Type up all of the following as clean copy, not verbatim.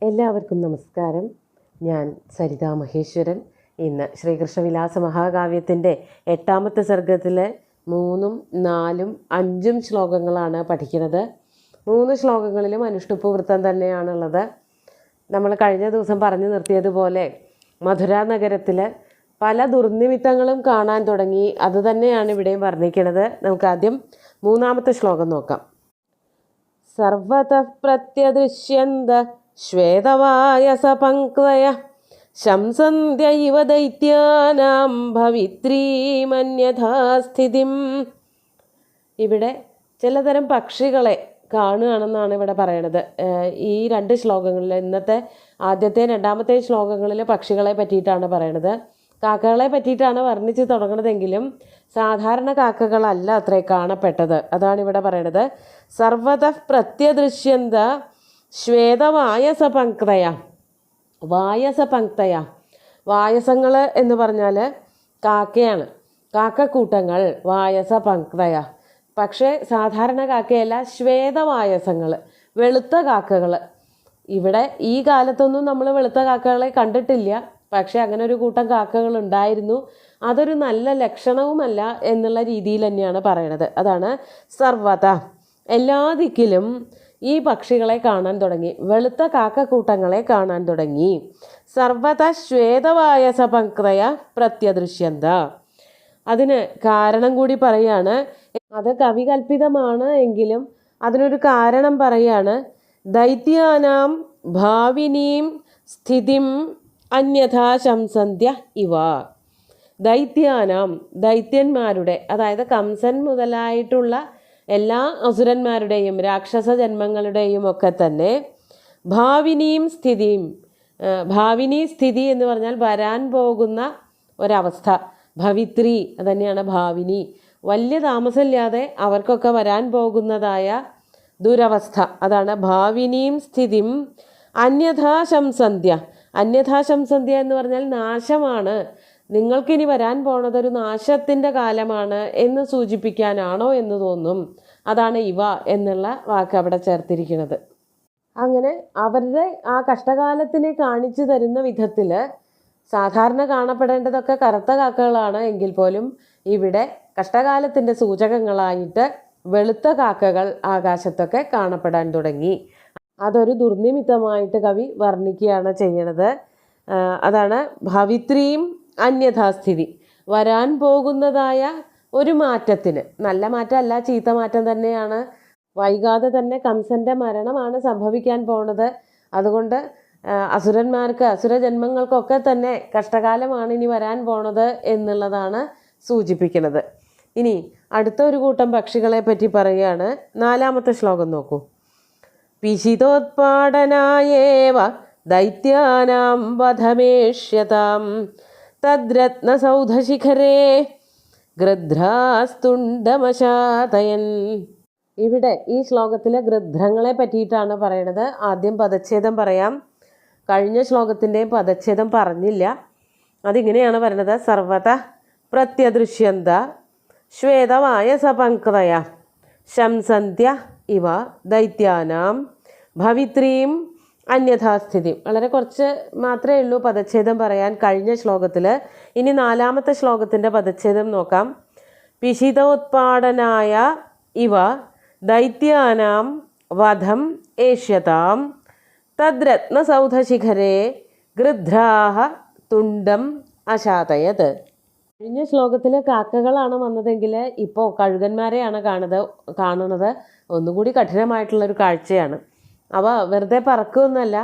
എല്ലാവർക്കും നമസ്കാരം. ഞാൻ സരിതാ മഹേശ്വരൻ. ഇന്ന് ശ്രീകൃഷ്ണവിലാസ മഹാകാവ്യത്തിൻ്റെ 8ാമത്തെ സർഗത്തിലെ 3, 4, 5 ശ്ലോകങ്ങളാണ് പഠിക്കുന്നത്. 3 ശ്ലോകങ്ങളിലും അനുഷ്ടുപ്പ് വൃത്തം തന്നെയാണുള്ളത്. നമ്മൾ കഴിഞ്ഞ ദിവസം പറഞ്ഞു നിർത്തിയതുപോലെ മധുര നഗരത്തിൽ പല ദുർനിമിത്തങ്ങളും കാണാൻ തുടങ്ങി. അതുതന്നെയാണ് ഇവിടെയും വർണ്ണിക്കുന്നത്. നമുക്ക് ആദ്യം 3ാമത്തെ ശ്ലോകം നോക്കാം. സർവതഃ പ്രത്യദൃശ്യന്ത ശ്വേതവായസപങ്ക്തയ ശംസന്ത്യ ഇവ ദൈത്യാനാം ഭവിത്രീമന്യഥാ സ്ഥിതിം. ഇവിടെ ചിലതരം പക്ഷികളെ കാണുകയാണെന്നാണ് ഇവിടെ പറയണത്. ഈ 2 ശ്ലോകങ്ങളിൽ, ഇന്നത്തെ ആദ്യത്തെ 2ാമത്തെ ശ്ലോകങ്ങളിൽ പക്ഷികളെ പറ്റിയിട്ടാണ് പറയണത്. കാക്കകളെ പറ്റിയിട്ടാണ് വർണ്ണിച്ച് തുടങ്ങുന്നതെങ്കിലും സാധാരണ കാക്കകളല്ല അത്രേ കാണപ്പെട്ടത്. അതാണ് ഇവിടെ പറയണത്. സർവതഃ പ്രത്യദൃശ്യന്ത ശ്വേതവായസപങ്ക്തയ. വായസപങ്ക്തയ, വായസങ്ങൾ എന്ന് പറഞ്ഞാൽ കാക്കയാണ്. കാക്കക്കൂട്ടങ്ങൾ വായസപങ്ക്തയ. പക്ഷേ സാധാരണ കാക്കയല്ല, ശ്വേതവായസങ്ങൾ, വെളുത്ത കാക്കകൾ. ഇവിടെ ഈ കാലത്തൊന്നും നമ്മൾ വെളുത്ത കാക്കകളെ കണ്ടിട്ടില്ല. പക്ഷേ അങ്ങനെ ഒരു കൂട്ടം കാക്കകൾ ഉണ്ടായിരുന്നു. അതൊരു നല്ല ലക്ഷണവുമല്ല എന്നുള്ള രീതിയിൽ തന്നെയാണ് പറയണത്. അതാണ് സർവത, എല്ലാ ദിക്കിലും ഈ പക്ഷികളെ കാണാൻ തുടങ്ങി, വെളുത്ത കാക്കക്കൂട്ടങ്ങളെ കാണാൻ തുടങ്ങി. സർവത ശ്വേതവായസപങ്ക്തയ പ്രത്യദൃശ്യന്ത. അതിന് കാരണം കൂടി പറയാണ്. അത് കവികൽപ്പിതമാണ് എങ്കിലും അതിനൊരു കാരണം പറയാണ്. ദൈത്യാനാം ഭാവിനീം സ്ഥിതിം അന്യഥാ ശംസന്ത്യ ഇവ. ദൈത്യാനാം, ദൈത്യന്മാരുടെ, അതായത് കംസൻ മുതലായിട്ടുള്ള എല്ലാ അസുരന്മാരുടെയും രാക്ഷസ ജന്മങ്ങളുടെയും ഒക്കെ തന്നെ ഭാവിനിയും സ്ഥിതിയും. ഭാവിനി സ്ഥിതി എന്ന് പറഞ്ഞാൽ വരാൻ പോകുന്ന ഒരവസ്ഥ. ഭവിത്രി അതുതന്നെയാണ് ഭാവിനി. വലിയ താമസമില്ലാതെ അവർക്കൊക്കെ വരാൻ പോകുന്നതായ ദുരവസ്ഥ, അതാണ് ഭാവിനിയും സ്ഥിതിം അന്യഥാ ശംസന്ത്യ. അന്യഥാ ശംസന്ത്യ എന്ന് പറഞ്ഞാൽ നാശമാണ്, നിങ്ങൾക്കിനി വരാൻ പോണതൊരു നാശത്തിൻ്റെ കാലമാണ് എന്ന് സൂചിപ്പിക്കാനാണോ എന്ന് തോന്നും. അതാണ് ഇവ എന്നുള്ള വാക്ക് അവിടെ ചേർത്തിരിക്കുന്നത്. അങ്ങനെ അവരുടെ ആ കഷ്ടകാലത്തിനെ കാണിച്ചു തരുന്ന വിധത്തിൽ സാധാരണ കാണപ്പെടേണ്ടതൊക്കെ കറുത്ത കാക്കകളാണ് എങ്കിൽ പോലും ഇവിടെ കഷ്ടകാലത്തിൻ്റെ സൂചകങ്ങളായിട്ട് വെളുത്ത കാക്കകൾ ആകാശത്തൊക്കെ കാണപ്പെടാൻ തുടങ്ങി. അതൊരു ദുർനിമിത്തമായിട്ട് കവി വർണ്ണിക്കുകയാണ് ചെയ്യണത്. അതാണ് ഭവിത്രീം അന്യഥാസ്ഥിതി, വരാൻ പോകുന്നതായ ഒരു മാറ്റത്തിന്. നല്ല മാറ്റമല്ല, ചീത്ത മാറ്റം തന്നെയാണ്. വൈകാതെ തന്നെ കംസൻ്റെ മരണമാണ് സംഭവിക്കാൻ പോണത്. അതുകൊണ്ട് അസുരന്മാർക്ക്, അസുരജന്മങ്ങൾക്കൊക്കെ തന്നെ കഷ്ടകാലമാണ് ഇനി വരാൻ പോണത് എന്നുള്ളതാണ് സൂചിപ്പിക്കുന്നത്. ഇനി അടുത്ത ഒരു കൂട്ടം പക്ഷികളെ പറ്റി പറയുകയാണ്. 4ാമത്തെ ശ്ലോകം നോക്കൂ. പിശിതോത്പാടനായേവ ദൈത്യാനാം വധമേഷ്യതാം തദ്രത്നസൗധശിഖരേ ഗൃധ്രാസ്തുണ്ടമശാതയൻ. ഇവിടെ ഈ ശ്ലോകത്തിലെ ഗൃധ്രങ്ങളെ പറ്റിയിട്ടാണ് പറയണത്. ആദ്യം പദച്ഛേദം പറയാം. കഴിഞ്ഞ ശ്ലോകത്തിൻ്റെയും പദച്ഛേദം പറഞ്ഞില്ല. അതിങ്ങനെയാണ് പറയുന്നത്. സർവത പ്രത്യദൃശ്യന്ത ശ്വേതവായസപങ്ക്തയ ശംസന്ത്യ ഇവ ദൈത്യാനാം ഭവിത്രീം അന്യഥാസ്ഥിതി. വളരെ കുറച്ച് മാത്രമേ ഉള്ളൂ പദച്ഛേദം പറയാൻ കഴിഞ്ഞ ശ്ലോകത്തിൽ. ഇനി 4ാമത്തെ ശ്ലോകത്തിൻ്റെ പദച്ഛേദം നോക്കാം. പിശിതോത്പാടനായ ഇവ ദൈത്യാനാം വധം ഏഷ്യതാം തദ്രത്നസൗധശിഖരേ ഗൃധ്രാഹ തുണ്ടം അശാതയത്. കഴിഞ്ഞ ശ്ലോകത്തിൽ കാക്കകളാണ് വന്നതെങ്കിൽ ഇപ്പോൾ കഴുകന്മാരെയാണ് കാണുന്നത്. ഒന്നുകൂടി കഠിനമായിട്ടുള്ളൊരു കാഴ്ചയാണ്. അവ വെറുതെ പറക്കുകയൊന്നുമല്ല,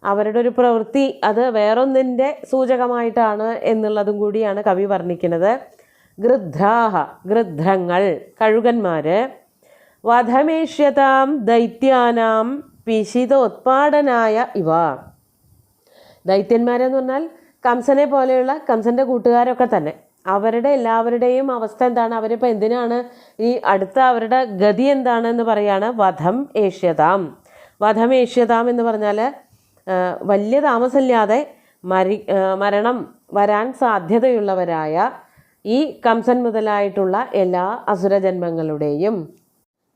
അവരുടെ ഒരു പ്രവൃത്തി അത് വേറൊന്നിൻ്റെ സൂചകമായിട്ടാണ് എന്നുള്ളതും കൂടിയാണ് കവി വർണ്ണിക്കുന്നത്. ഗൃധ്രാഹ, ഗൃധ്രങ്ങൾ, കഴുകന്മാർ. വധമേഷ്യതാം ദൈത്യാനാം പിശിതോത്പാടനായ ഇവ. ദൈത്യന്മാരെന്ന് പറഞ്ഞാൽ കംസനെ പോലെയുള്ള കംസൻ്റെ കൂട്ടുകാരൊക്കെ തന്നെ. അവരുടെ എല്ലാവരുടെയും അവസ്ഥ എന്താണ്? അവരിപ്പോൾ എന്തിനാണ് ഈ അടുത്ത അവരുടെ ഗതി എന്താണെന്ന് പറയാണ്. വധം ഏഷ്യതാം. വധമേഷ്യതാം എന്ന് പറഞ്ഞാൽ വലിയ താമസമില്ലാതെ മരണം വരാൻ സാധ്യതയുള്ളവരായ ഈ കംസൻ മുതലായിട്ടുള്ള എല്ലാ അസുരജന്മങ്ങളുടെയും,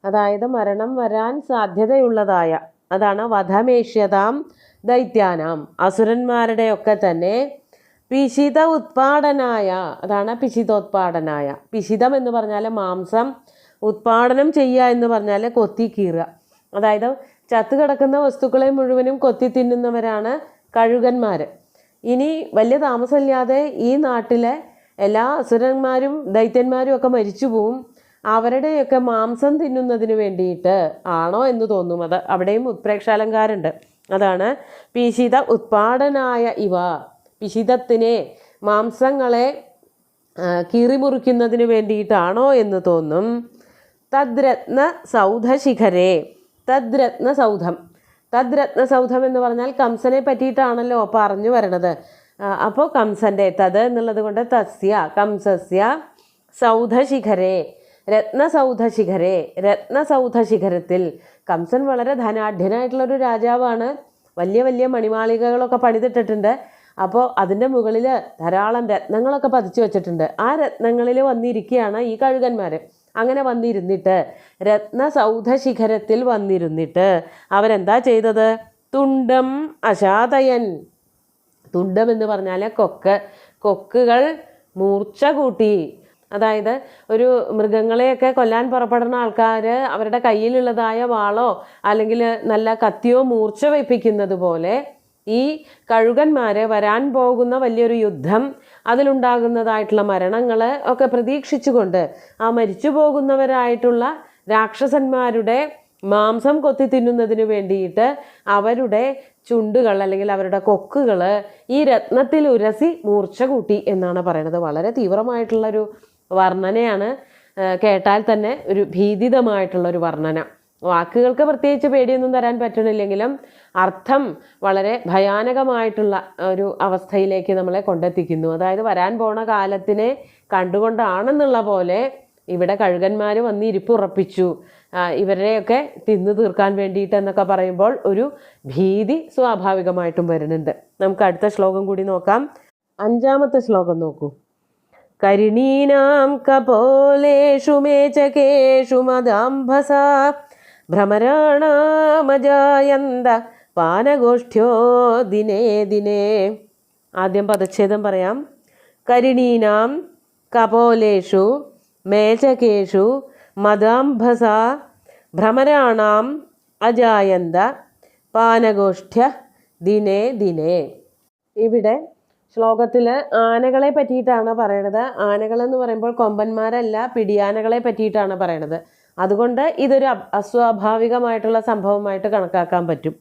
അതായത് മരണം വരാൻ സാധ്യതയുള്ളതായ, അതാണ് വധമേഷ്യതാം ദൈത്യാനാം അസുരന്മാരുടെയൊക്കെ തന്നെ പിശിത ഉത്പാടനായ, അതാണ് പിശിതോത്പാടനായ. പിശിതം എന്ന് പറഞ്ഞാൽ മാംസം, ഉത്പാടനം ചെയ്യുക എന്ന് പറഞ്ഞാൽ കൊത്തി കീറുക. അതായത് ചത്തു കിടക്കുന്ന വസ്തുക്കളെ മുഴുവനും കൊത്തി തിന്നുന്നവരാണ് കഴുകന്മാർ. ഇനി വലിയ താമസമില്ലാതെ ഈ നാട്ടിലെ എല്ലാ അസുരന്മാരും ദൈത്യന്മാരും ഒക്കെ മരിച്ചു പോവും. അവരുടെയൊക്കെ മാംസം തിന്നുന്നതിന് വേണ്ടിയിട്ട് ആണോ എന്ന് തോന്നും. അത് അവിടെയും ഉത്പ്രേക്ഷാലങ്കാരുണ്ട്. അതാണ് പിശിത ഉത്പാടനായ ഇവ. പിശിതത്തിനെ, മാംസങ്ങളെ കീറിമുറിക്കുന്നതിന് വേണ്ടിയിട്ടാണോ എന്ന് തോന്നും. തദ്രത്ന സൗധശിഖരേ. തദ്രത്നസൗധം. തദ്രത്നസൗധം എന്ന് പറഞ്ഞാൽ കംസനെ പറ്റിയിട്ടാണല്ലോ പറഞ്ഞു വരണത്. അപ്പോൾ കംസൻ്റെ, തത് എന്നുള്ളത് കൊണ്ട് തസ്യ കംസസ്യ സൗധശിഖരേ രത്നസൗധശിഖരേ. രത്നസൗധശിഖരത്തിൽ കംസൻ വളരെ ധനാഢ്യനായിട്ടുള്ളൊരു രാജാവാണ്. വലിയ വലിയ മണിമാളികകളൊക്കെ പണിതിട്ടിട്ടുണ്ട്. അപ്പോൾ അതിൻ്റെ മുകളിൽ ധാരാളം രത്നങ്ങളൊക്കെ പതിച്ചു വെച്ചിട്ടുണ്ട്. ആ രത്നങ്ങളിൽ വന്നിരിക്കുകയാണ് ഈ കഴുകന്മാർ. അങ്ങനെ വന്നിരുന്നിട്ട് രത്നസൗധശിഖരത്തിൽ വന്നിരുന്നിട്ട് അവരെന്താ ചെയ്തത്? തുണ്ടം അശാതയൻ. തുണ്ടം എന്ന് പറഞ്ഞാൽ കൊക്കുകൾ മൂർച്ച കൂട്ടി. അതായത് ഒരു മൃഗങ്ങളെയൊക്കെ കൊല്ലാൻ പുറപ്പെടുന്ന ആൾക്കാർ അവരുടെ കയ്യിലുള്ളതായ വാളോ അല്ലെങ്കിൽ നല്ല കത്തിയോ മൂർച്ച വയ്പ്പിക്കുന്നത് പോലെ ഈ കഴുകന്മാരെ വരാൻ പോകുന്ന വലിയൊരു യുദ്ധം, അതിലുണ്ടാകുന്നതായിട്ടുള്ള മരണങ്ങൾ ഒക്കെ പ്രതീക്ഷിച്ചുകൊണ്ട് ആ മരിച്ചു പോകുന്നവരായിട്ടുള്ള രാക്ഷസന്മാരുടെ മാംസം കൊത്തി തിന്നുന്നതിന് വേണ്ടിയിട്ട് അവരുടെ ചുണ്ടുകൾ അല്ലെങ്കിൽ അവരുടെ കൊക്കുകൾ ഈ രത്നത്തിൽ ഉരസി മൂർച്ച കൂട്ടി എന്നാണ് പറയുന്നത്. വളരെ തീവ്രമായിട്ടുള്ളൊരു വർണ്ണനയാണ്. കേട്ടാൽ തന്നെ ഒരു ഭീതിതമായിട്ടുള്ളൊരു വർണ്ണന. വാക്കുകൾക്ക് പ്രത്യേകിച്ച് പേടിയൊന്നും തരാൻ പറ്റണില്ലെങ്കിലും അർത്ഥം വളരെ ഭയാനകമായിട്ടുള്ള ഒരു അവസ്ഥയിലേക്ക് നമ്മളെ കൊണ്ടെത്തിക്കുന്നു. അതായത് വരാൻ പോണ കാലത്തിനെ കണ്ടുകൊണ്ടാണെന്നുള്ള പോലെ ഇവിടെ കഴുകന്മാർ വന്ന് ഇരിപ്പുറപ്പിച്ചു, ഇവരെയൊക്കെ തിന്നു തീർക്കാൻ വേണ്ടിയിട്ട് എന്നൊക്കെ പറയുമ്പോൾ ഒരു ഭീതി സ്വാഭാവികമായിട്ടും വരുന്നുണ്ട്. നമുക്ക് അടുത്ത ശ്ലോകം കൂടി നോക്കാം. 5-ാമത്തെ ശ്ലോകം നോക്കൂ. കരിണീനാം കപോലേഷു മേചകേഷു മദാംഭസാ ഭ്രമരാണാമജായന്ത പാനഗോഷ്ഠ്യോ ദിനേ ദിനേ. ആദ്യം പദച്ഛേദം പറയാം. കരിണീനാം കപോലേഷു മേചകേഷു മദാംഭസ ഭ്രമരാണാം അജായന്ത പാനഗോഷ്ഠ്യ ദിനേ ദിനേ. ഇവിടെ ശ്ലോകത്തിൽ ആനകളെ പറ്റിയിട്ടാണ് പറയണത്. ആനകളെന്ന് പറയുമ്പോൾ കൊമ്പന്മാരല്ല, പിടിയാനകളെ പറ്റിയിട്ടാണ് പറയണത്. അതുകൊണ്ട് ഇതൊരു അസ്വാഭാവികമായിട്ടുള്ള സംഭവമായിട്ട് കണക്കാക്കാൻ പറ്റും.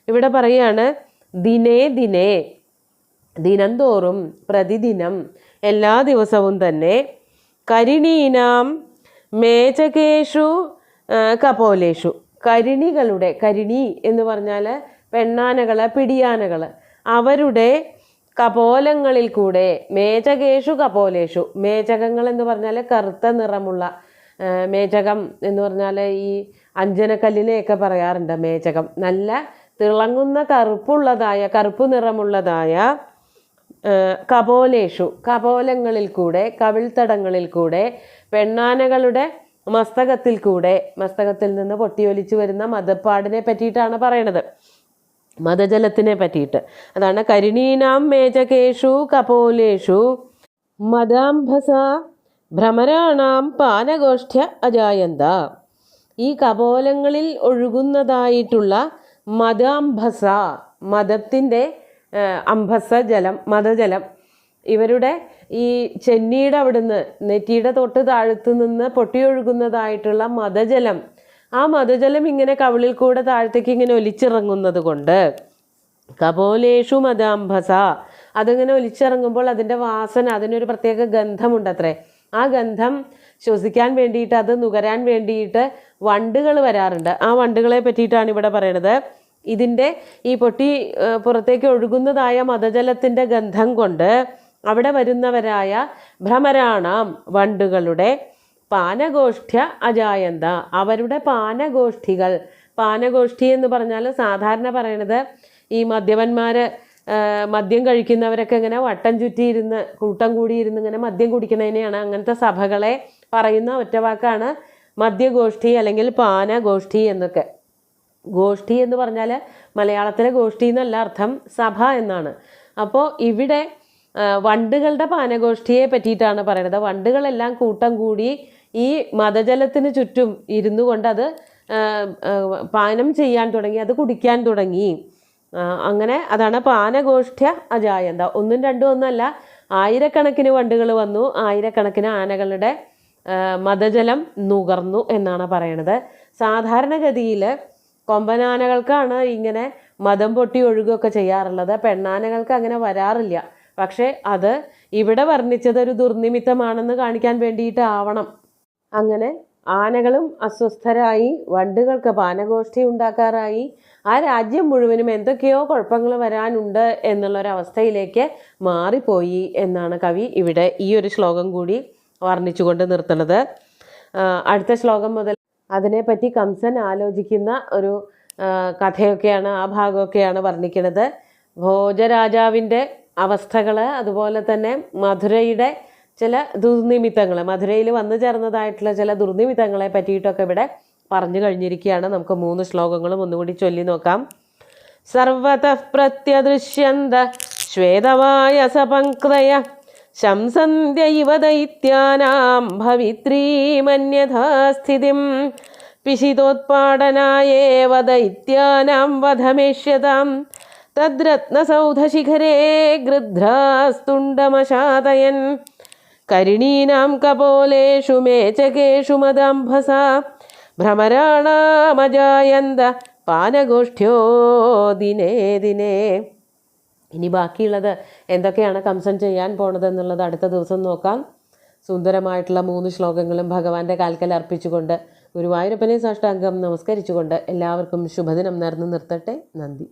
ഇവിടെ പറയുകയാണ് ദിനേ ദിനേ, ദിനം തോറും, പ്രതിദിനം, എല്ലാ ദിവസവും തന്നെ. കരിണീനാം മേചകേഷു കപോലേഷു, കരിണികളുടെ, കരിണി എന്ന് പറഞ്ഞാൽ പെണ്ണാനകൾ, പിടിയാനകൾ, അവരുടെ കപോലങ്ങളിൽ കൂടെ, മേചകേഷു കപോലേഷു, മേചകങ്ങൾ എന്ന് പറഞ്ഞാൽ കറുത്ത നിറമുള്ള, മേചകം എന്ന് പറഞ്ഞാൽ ഈ അഞ്ജനക്കല്ലിനെയൊക്കെ പറയാറുണ്ട് മേചകം. നല്ല തിളങ്ങുന്ന കറുപ്പ് നിറമുള്ളതായ കപോലേഷു, കപോലങ്ങളിൽ കൂടെ, കവിൾത്തടങ്ങളിൽ കൂടെ, പെണ്ണാനകളുടെ മസ്തകത്തിൽ കൂടെ, മസ്തകത്തിൽ നിന്ന് പൊട്ടിയൊലിച്ചു വരുന്ന മദപ്പാടിനെ പറ്റിയിട്ടാണ് പറയണത്, മദജലത്തിനെ പറ്റിയിട്ട്. അതാണ് കരിണീനാം മേചകേഷു കപോലേഷു മദാംഭസ ഭ്രമരാണാം പാനഗോഷ്ഠ്യ അജായന്ത. ഈ കപോലങ്ങളിൽ ഒഴുകുന്നതായിട്ടുള്ള മദാംഭസ, മദത്തിൻ്റെ അംഭസ ജലം, മദജലം, ഇവരുടെ ഈ ചെന്നിയുടെ അവിടുന്ന്, നെറ്റിയുടെ തൊട്ട് താഴത്തു നിന്ന് പൊട്ടിയൊഴുകുന്നതായിട്ടുള്ള മദജലം, ആ മദജലം ഇങ്ങനെ കവിളിൽ കൂടെ താഴത്തേക്ക് ഇങ്ങനെ ഒലിച്ചിറങ്ങുന്നത് കൊണ്ട് കപോലേഷു മദാംഭസ, അതിങ്ങനെ ഒലിച്ചിറങ്ങുമ്പോൾ അതിൻ്റെ വാസന, അതിനൊരു പ്രത്യേക ഗന്ധമുണ്ടത്രേ. ആ ഗന്ധം ശ്വസിക്കാൻ വേണ്ടിയിട്ട്, അത് നുകരാൻ വേണ്ടിയിട്ട് വണ്ടുകൾ വരാറുണ്ട്. ആ വണ്ടുകളെ പറ്റിയിട്ടാണ് ഇവിടെ പറയണത്. ഇതിൻ്റെ ഈ പൊട്ടി പുറത്തേക്ക് ഒഴുകുന്നതായ മദജലത്തിൻ്റെ ഗന്ധം കൊണ്ട് അവിടെ വരുന്നവരായ ഭ്രമരാണാം വണ്ടുകളുടെ പാനഗോഷ്ഠ്യ അജായന്ത, അവരുടെ പാനഗോഷ്ഠികൾ. പാനഗോഷ്ഠി എന്ന് പറഞ്ഞാൽ സാധാരണ പറയണത് ഈ മദ്യപന്മാർ, മദ്യം കഴിക്കുന്നവരൊക്കെ ഇങ്ങനെ വട്ടം ചുറ്റിയിരുന്ന്, കൂട്ടം കൂടിയിരുന്ന് ഇങ്ങനെ മദ്യം കുടിക്കണതിനെയാണ്, അങ്ങനത്തെ സഭകളെ പറയുന്ന ഒറ്റ വാക്കാണ് മദ്യഗോഷ്ഠി അല്ലെങ്കിൽ പാനഗോഷ്ഠി എന്നൊക്കെ. ഗോഷ്ഠി എന്ന് പറഞ്ഞാൽ മലയാളത്തിലെ ഗോഷ്ഠി എന്നല്ല അർത്ഥം, സഭ എന്നാണ്. അപ്പോൾ ഇവിടെ വണ്ടുകളുടെ പാനഗോഷ്ഠിയെ പറ്റിയിട്ടാണ് പറയുന്നത്. വണ്ടുകളെല്ലാം കൂട്ടം കൂടി ഈ മദജലത്തിന് ചുറ്റും ഇരുന്നു കൊണ്ട് അത് പാനം ചെയ്യാൻ തുടങ്ങി, അത് കുടിക്കാൻ തുടങ്ങി. അങ്ങനെ അതാണ് പാനഗോഷ്ഠ്യ അജായന്ത. ഒന്നും രണ്ടും ഒന്നല്ല, ആയിരക്കണക്കിന് വണ്ടുകൾ വന്നു, ആയിരക്കണക്കിന് ആനകളുടെ മദജലം നുകർന്നു എന്നാണ് പറയണത്. സാധാരണഗതിയിൽ കൊമ്പനാനകൾക്കാണ് ഇങ്ങനെ മദം പൊട്ടി ഒഴുകുകയൊക്കെ ചെയ്യാറുള്ളത്, പെണ്ണാനകൾക്ക് അങ്ങനെ വരാറില്ല. പക്ഷേ അത് ഇവിടെ വർണ്ണിച്ചത് ഒരു ദുർനിമിത്തമാണെന്ന് കാണിക്കാൻ വേണ്ടിയിട്ടാവണം. അങ്ങനെ ആനകളും അസ്വസ്ഥരായി, വണ്ടുകൾക്ക് പാനഗോഷ്ഠി ഉണ്ടാക്കാറായി, ആ രാജ്യം മുഴുവനും എന്തൊക്കെയോ കുഴപ്പങ്ങൾ വരാനുണ്ട് എന്നുള്ളൊരവസ്ഥയിലേക്ക് മാറിപ്പോയി എന്നാണ് കവി ഇവിടെ ഈ ഒരു ശ്ലോകം കൂടി വർണ്ണിച്ചുകൊണ്ട് നിർത്തുന്നത്. അടുത്ത ശ്ലോകം മുതൽ അതിനെപ്പറ്റി കംസൻ ആലോചിക്കുന്ന ഒരു കഥയൊക്കെയാണ്, ആ ഭാഗമൊക്കെയാണ് വർണ്ണിക്കുന്നത്. ഭോജരാജാവിൻ്റെ അവസ്ഥകൾ, അതുപോലെ തന്നെ മധുരയുടെ ചില ദുർനിമിത്തങ്ങൾ, മധുരയിൽ വന്നു ചേർന്നതായിട്ടുള്ള ചില ദുർനിമിത്തങ്ങളെ പറ്റിയിട്ടൊക്കെ ഇവിടെ പറഞ്ഞു കഴിഞ്ഞിരിക്കുകയാണ്. നമുക്ക് 3 ശ്ലോകങ്ങളും ഒന്നുകൂടി ചൊല്ലി നോക്കാം. സർവതഃ പ്രത്യദൃശ്യന്ത ശ്വേതവായസപങ്ക്തയ ശംസന്ത്യ ഇവ ദൈത്യാനാം ഭവിത്രീമന്യഥാ സ്ഥിതിം പിശിതോത്പാടനായേവ ദൈത്യാനാം വധമേഷ്യതാം തദ്രത്നസൗധശിഖരേ ഗൃധ്രാസ്തുണ്ടമശാതയൻ കരിണീനാം കപോലേഷു മേചകേഷു മദാംഭസാ ഭ്രമരാണാമജായന്ത പാനഗോഷ്ഠ്യോ ദിനേ ദിനേ. ഇനി ബാക്കിയുള്ളത് എന്തൊക്കെയാണ് കംസൻ ചെയ്യാൻ പോണത് എന്നുള്ളത് അടുത്ത ദിവസം നോക്കാം. സുന്ദരമായിട്ടുള്ള 3 ശ്ലോകങ്ങളും ഭഗവാന്റെ കാൽക്കൽ അർപ്പിച്ചുകൊണ്ട് ഗുരുവായൂരപ്പനെ സാഷ്ടാംഗം നമസ്കരിച്ചുകൊണ്ട് എല്ലാവർക്കും ശുഭദിനം നേർന്നു നിർത്തട്ടെ. നന്ദി.